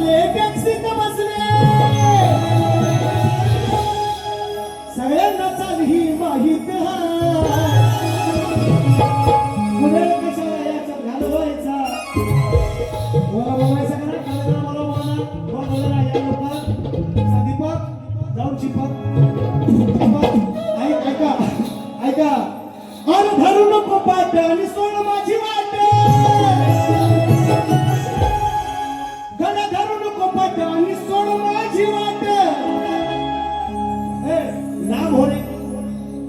बसले टॅक्सीत बसले सगळ्यांना चाल ही माहित पुढे कशाला याच्यात घालवायचा बोला बोलायचा का नाही बोला बोला ना या लोक दीपक जाऊन चिपक ऐका ऐका अरे धरू नको पाठ आणि सोड माझी वाट गळा धरू नको पाठ आणि सोड माझी वाट लांब हो रे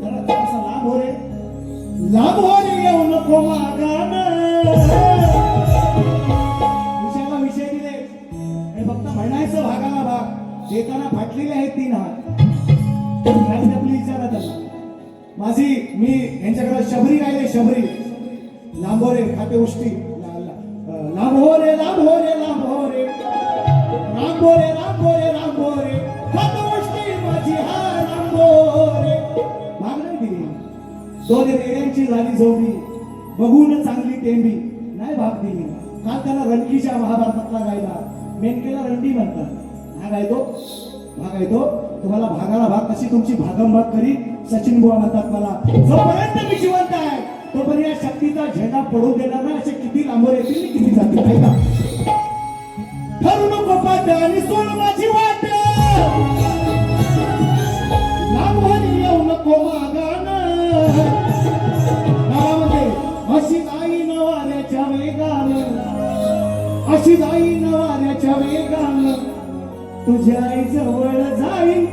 जरा थोडासा लांब हो रे येऊ नको मागानं विषयाला विषय दिले आणि फक्त म्हणायचं भागाला भाग देताना फाटलेले आहेत 3 हात आपली विचारा त्यांना माझी मी यांच्याकडे शबरी गायले शबरी लांबो रे खाते उष्टी लांबो रे लांबो रे लांबो रे लांबो रे लांबो रे लांबो रे खाते उष्टी माझी हा लांबो रे भाग नाही दिली 2 रेड्यांची झाली जोडी बघून चांगली टेंबी नाही भाग दिली काल त्याला रणकीच्या महाभारतातला गायला मेनकेला रंडी म्हणतात हा गायतो भाग आहे तो तुम्हाला भागाला भाग कशी तुमची भागमभाग करी सचिन बुवा म्हणतात मला जोपर्यंत मी जिवंत आहे तोपर्यंत या शक्तीचा झेंडा पडू देणार नाही असे किती लांबवर येतील किती जातील ऐका ठरू नको पाठ आणि सोड माझी वाट लांबवर येऊ नको मागानं गावामध्ये अशी जाई नवाऱ्याच्या वेगानं अशी जाई नवाऱ्याच्या वेगानं तुझ्या आई जवळ जाईन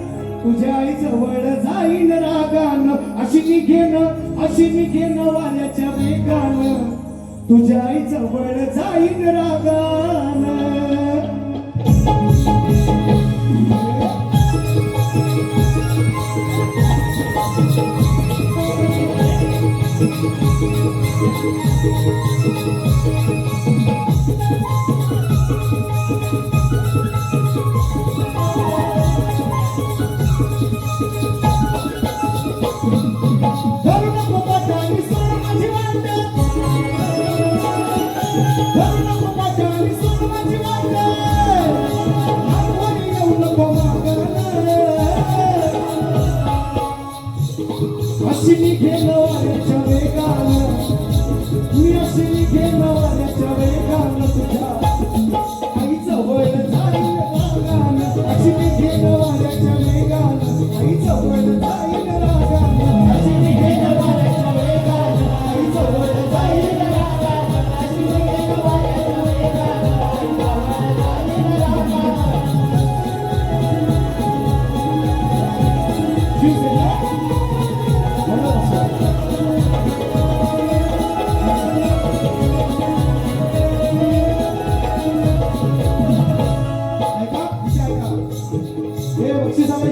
तुझ्या आई जवळ जाईन रागानं अशी निघेन वाऱ्याच्या वेगानं तुझ्या आई जवळ जाईन रागानं अशी निघेन वाऱ्याच्या वेगानं मी अशी निघेन वाऱ्याच्या वेगानं तुझ्या आई जवळ जाईन रागानं अशी निघेन वाऱ्याच्या वेगानं आई जवळ जाईन रागानं अशी निघेन वाऱ्याच्या वेगानं आई जवळ जाईन रागानं अशी निघेन वाऱ्याच्या वेगानं आई जवळ जाईन रागानं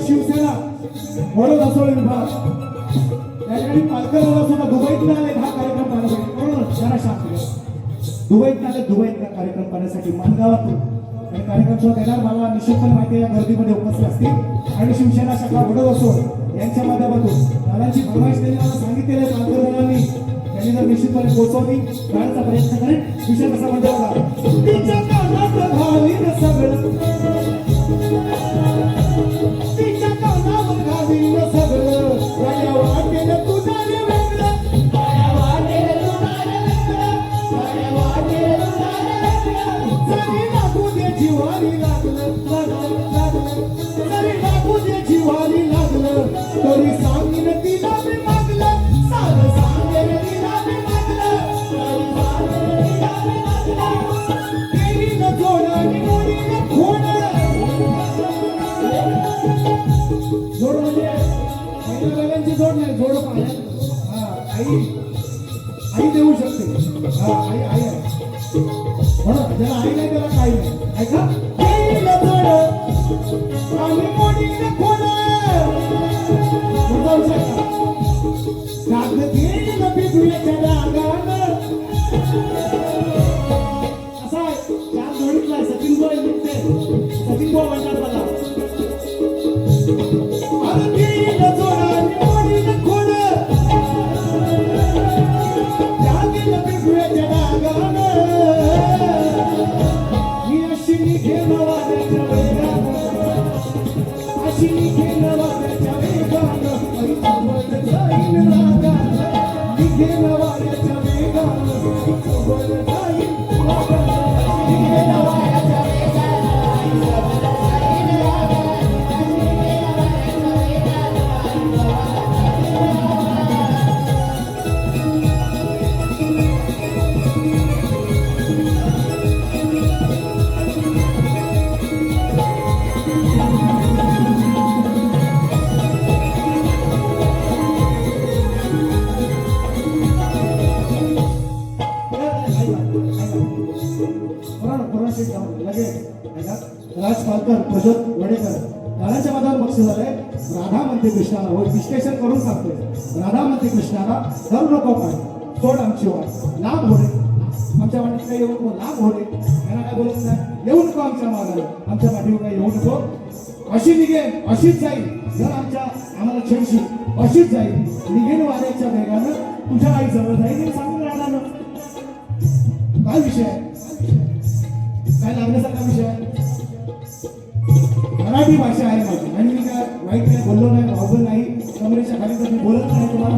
शिवसेना म्हणून असो विभाग त्या ठिकाणी पालकर सुद्धा दुबईत आले हा कार्यक्रम पाहण्यासाठी म्हणून जरा शांत दुबईत आले दुबईत कार्यक्रम पाहण्यासाठी मानगावातून आणि कार्यक्रम सुद्धा देणार मला निश्चितपणे माहिती या गर्दीमध्ये उपस्थित असतील आणि शिवसेना शाखा वडोद असो यांच्या माध्यमातून दादांची फरमाईश त्यांनी मला सांगितलेलं आहे पालकर मुलांनी त्यांनी जर निश्चितपणे पोहोचवली गाण्याचा प्रयत्न करेन विषय कसा म्हणतो तरी सांगीन तिला मी मागलं सारं सांगेन तिला मी मागलं देईन जोड आणि मोडीन खोड जोड म्हणजे पहिल्या वेळांची जोड नाही जोड पाण्यात आई देऊ शकते आई आहे म्हणून ज्याला आई नाही त्याला काही नाही ऐका देईन जोड आणि मोडीन खोड सचिन बुवा म्हणतात मला मी अशी निघेन वाऱ्याच्या वेगानं, अशी निघेन वाऱ्याच्या वेगानं, सोबत जाईन रागानं, निघेन वाऱ्याच्या वेगानं, सोबत जाईन रागानं, निघेन वाऱ्याच्या वेगानं, सोबत जाईन रागानं. राजपालकर प्रज्योत वडेकर गाण्याच्या माध्यमात बक्षीस झालंय. राधा म्हणते कृष्णाला, होय विश्लेषण करून सांगतोय. राधा म्हणते कृष्णाला, धरू नको काय सोड आमची वाट, लांब होणे आमच्या वाटेत काही येऊ नको, लांब होणे यांना काय बोलत नाही, येऊ नको आमच्या मागाला, आमच्या पाठीवर काही येऊ नको, अशी निघेन अशीच जाईल, जर आम्हाला छेडशी अशीच जाईल, निघेन वाऱ्याच्या वेगानं, तुझ्या आई जवळ जाईल हे सांगून राहणार. काय विषय आहे, काय लागण्यासारखा विषय आहे. मराठी भाषा आहे माझी आणि मी काय वाईट काय बोललो नाही, वावलं नाही, कमरेच्या खाली तर मी बोलत नाही तुम्हाला.